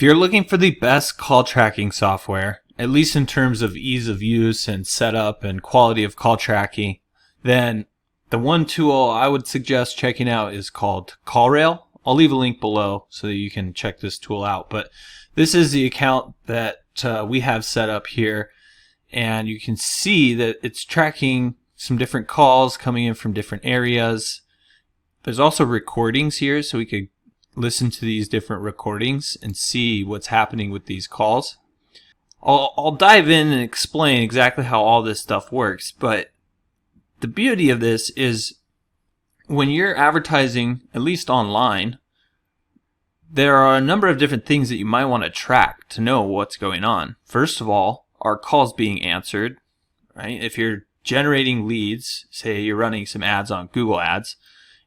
you're looking for the best call tracking software, at least in terms of ease of use and setup and quality of call tracking, then the one tool I would suggest checking out is called CallRail. I'll leave a link below so that you can check this tool out. But this is the account that we have set up here, and you can see that it's tracking some different calls coming in from different areas. There's also recordings here, so we could listen to these different recordings and see what's happening with these calls. I'll dive in and explain exactly how all this stuff works, but the beauty of this is when you're advertising, at least online, there are a number of different things that you might want to track to know what's going on. First of all, are calls being answered, right? If you're generating leads, say you're running some ads on Google Ads,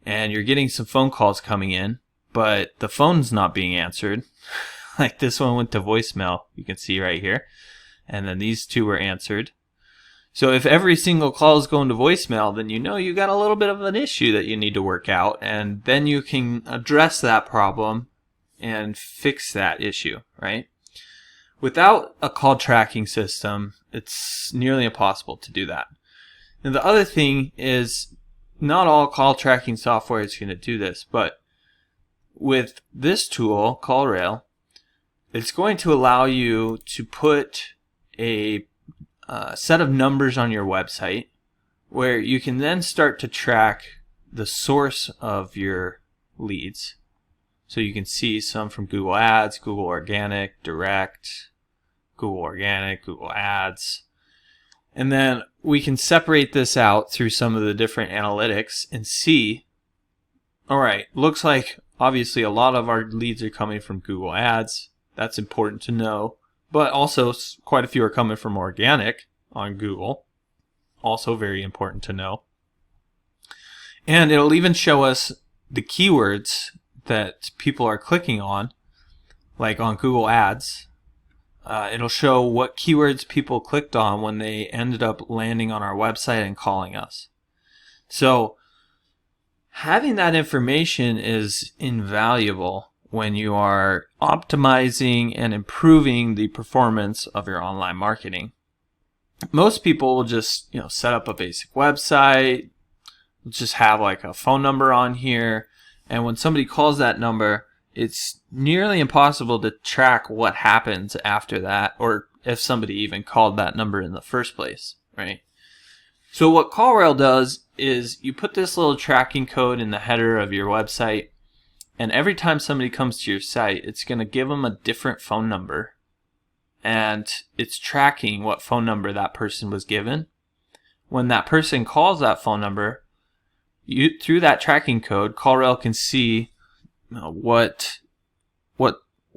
and you're getting some phone calls coming in, but the phone's not being answered, like this one went to voicemail, you can see right here, and then these two were answered. So if every single call is going to voicemail, then you know you got a little bit of an issue that you need to work out, and then you can address that problem and fix that issue, right? Without a call tracking system, it's nearly impossible to do that. And the other thing is, not all call tracking software is going to do this, but with this tool, CallRail, it's going to allow you to put a set of numbers on your website where you can then start to track the source of your leads. So you can see some from Google Ads, Google Organic, Direct, Google Organic, Google Ads. And then we can separate this out through some of the different analytics and see, all right, looks like obviously a lot of our leads are coming from Google Ads. That's important to know. But also quite a few are coming from organic on Google. Also very important to know. And it'll even show us the keywords that people are clicking on, like on Google Ads. It'll show what keywords people clicked on when they ended up landing on our website and calling us. So having that information is invaluable when you are optimizing and improving the performance of your online marketing. Most people will just, set up a basic website, just have like a phone number on here, and when somebody calls that number, it's nearly impossible to track what happens after that, or if somebody even called that number in the first place, right? So what CallRail does is you put this little tracking code in the header of your website, and every time somebody comes to your site, it's going to give them a different phone number. And it's tracking what phone number that person was given. When that person calls that phone number, through that tracking code, CallRail can see what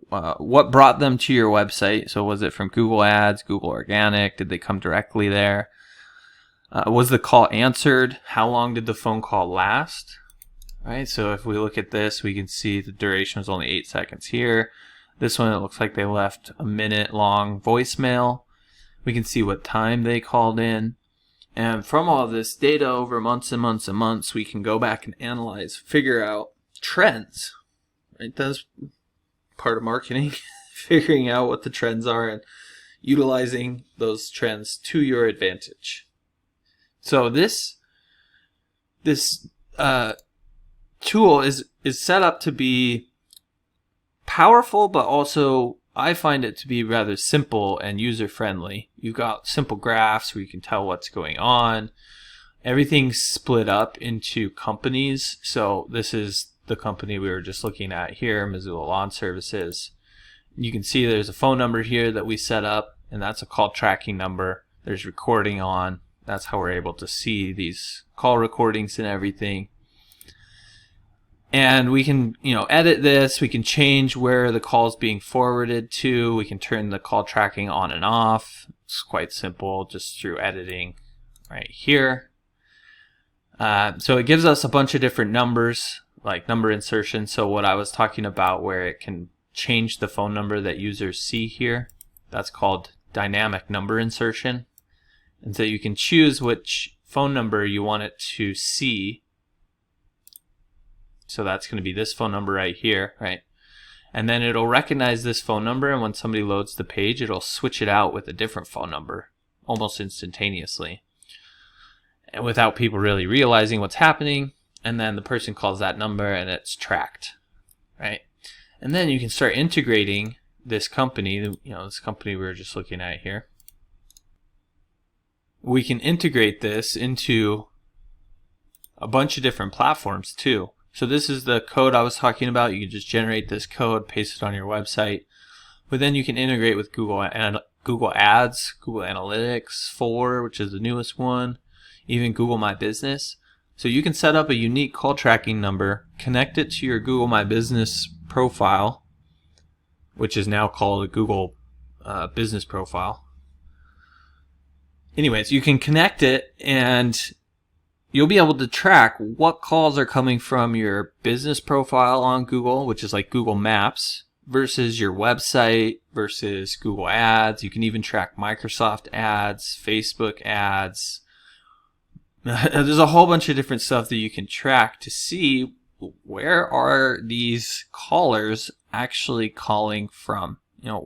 brought them to your website. So was it from Google Ads, Google Organic? Did they come directly there? Was the call answered? How long did the phone call last? Right, so if we look at this, we can see the duration was only 8 seconds here. This one, it looks like they left a minute-long voicemail. We can see what time they called in. And from all of this data over months and months and months, we can go back and analyze, figure out trends. Right, that's part of marketing, figuring out what the trends are and utilizing those trends to your advantage. So this tool is set up to be powerful, but also I find it to be rather simple and user-friendly. You've got simple graphs where you can tell what's going on. Everything's split up into companies. So this is the company we were just looking at here, Missoula Lawn Services. You can see there's a phone number here that we set up, and that's a call tracking number. There's recording on. That's how we're able to see these call recordings and everything. And we can, edit this. We can change where the call is being forwarded to. We can turn the call tracking on and off. It's quite simple, just through editing right here. So it gives us a bunch of different numbers, like number insertion. So what I was talking about, where it can change the phone number that users see here, that's called dynamic number insertion. And so you can choose which phone number you want it to see. So that's going to be this phone number right here, right? And then it'll recognize this phone number, and when somebody loads the page, it'll switch it out with a different phone number almost instantaneously, and without people really realizing what's happening. And then the person calls that number and it's tracked, right? And then you can start integrating this company, this company we were just looking at here. We can integrate this into a bunch of different platforms too. So this is the code I was talking about. You can just generate this code, paste it on your website. But then you can integrate with Google Ads, Google Analytics 4, which is the newest one, even Google My Business. So you can set up a unique call tracking number, connect it to your Google My Business profile, which is now called a Google Business Profile. Anyways, you can connect it and you'll be able to track what calls are coming from your business profile on Google, which is like Google Maps, versus your website, versus Google Ads. You can even track Microsoft ads, Facebook ads. There's a whole bunch of different stuff that you can track to see where are these callers actually calling from.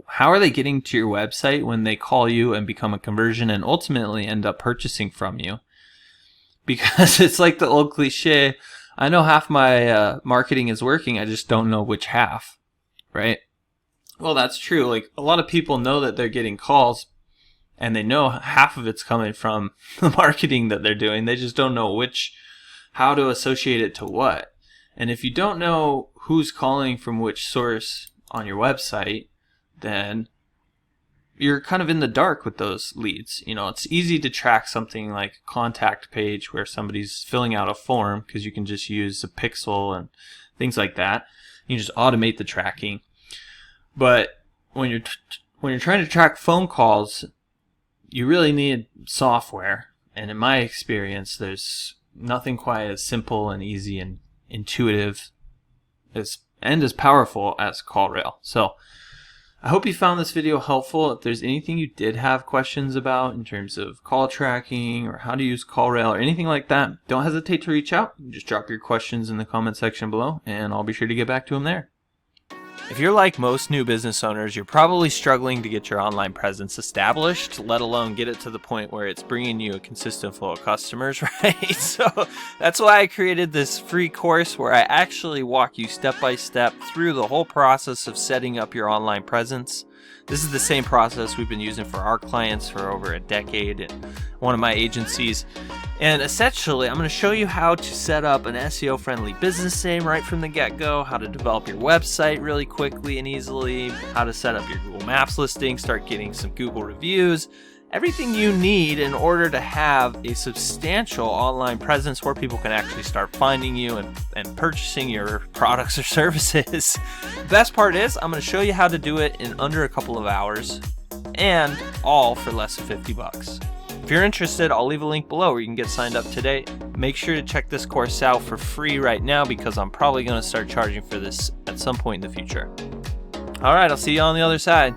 How are they getting to your website when they call you and become a conversion and ultimately end up purchasing from you? Because it's like the old cliche, I know half my marketing is working, I just don't know which half, right? Well, that's true. Like, a lot of people know that they're getting calls and they know half of it's coming from the marketing that they're doing. They just don't know how to associate it to what. And if you don't know who's calling from which source on your website, then you're kind of in the dark with those leads. It's easy to track something like a contact page where somebody's filling out a form, because you can just use a pixel and things like that. You just automate the tracking. But when you're trying to track phone calls, you really need software. And in my experience, there's nothing quite as simple and easy and intuitive and as powerful as CallRail. So I hope you found this video helpful. If there's anything you did have questions about in terms of call tracking or how to use CallRail or anything like that, don't hesitate to reach out. Just drop your questions in the comment section below and I'll be sure to get back to them there. If you're like most new business owners, you're probably struggling to get your online presence established, let alone get it to the point where it's bringing you a consistent flow of customers, right? So that's why I created this free course where I actually walk you step by step through the whole process of setting up your online presence. This is the same process we've been using for our clients for over a decade in one of my agencies. And essentially, I'm going to show you how to set up an SEO-friendly business name right from the get-go, how to develop your website really quickly and easily, how to set up your Google Maps listing, start getting some Google reviews, everything you need in order to have a substantial online presence where people can actually start finding you and purchasing your products or services. The best part is I'm going to show you how to do it in under a couple of hours and all for less than $50. If you're interested, I'll leave a link below where you can get signed up today. Make sure to check this course out for free right now because I'm probably going to start charging for this at some point in the future. All right, I'll see you on the other side.